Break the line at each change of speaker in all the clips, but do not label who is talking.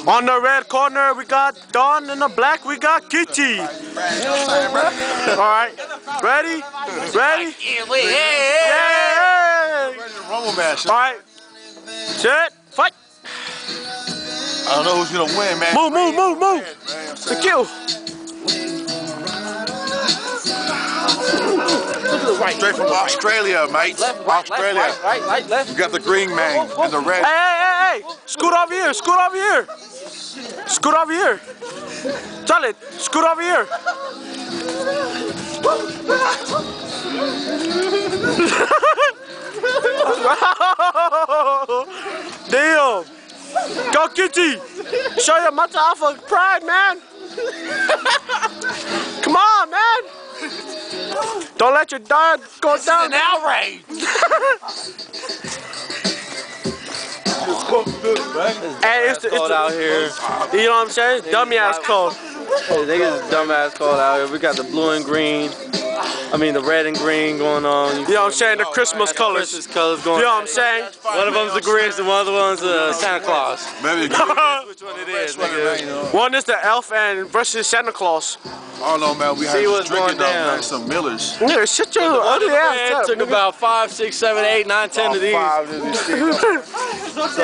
On the red corner, we got Don. In the black, we got Kiti. Alright. Ready? Ready? Yeah! Alright. Set. Fight.
I don't know who's gonna win, man.
Move. Thank you.
Straight from Australia, mate. Australia.
Left.
You got the green man and the red.
Hey. Scoot over here. Charlie, scoot over here. Damn. Go Kitty. Show your mother off of pride, man. Come on, man. Don't let your dog go down.
This is an outrage.
Hey, it's cold out here. You know what I'm saying? Dummy ass cold.
Hey, they got this dumb ass cold out here. We got the blue and green. I mean the red and green going on.
You know what I'm saying? The Christmas colors.
Christmas colors going on.
You know what I'm saying?
One of them's the Grinch and one of the one's Santa Claus.
Maybe
Which one it is?
One is the elf and versus Santa Claus.
I don't know, man. We had
what's
drinking
going
though,
down.
man. Some Millers.
Yeah, shit your ugly ass up.
Took about 5, 6, 7, 8, 9, 10 of these. So it's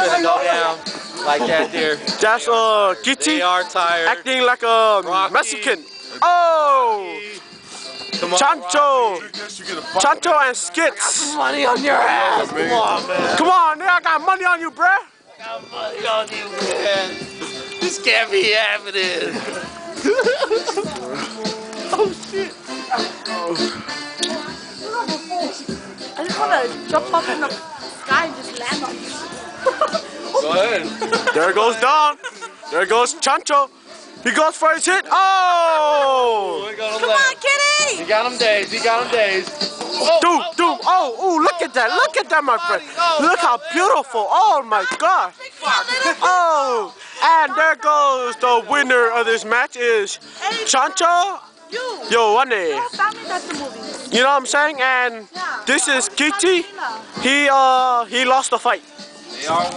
gonna go down like that there.
That's Kitty
They are tired.
acting like a
Rocky.
Mexican. Oh,
Come on,
Chancho and Skits.
money on your ass. Come on, man.
Come on, nigga, I got money on you, bruh.
I got money on you, man. This can't be happening. Oh shit.
I just want to jump up in the sky and just land on you.
Go ahead.
There goes Don. There goes Chancho. He goes for his hit. Oh!
Come on, Kitty!
He got him dazed.
Doom. Oh, look at that, my friend. Look how beautiful. Oh my God. Oh, and there goes the winner of this match is Chancho. Yo, one day. You know what I'm saying? And this is Kitty. He lost the fight.
They are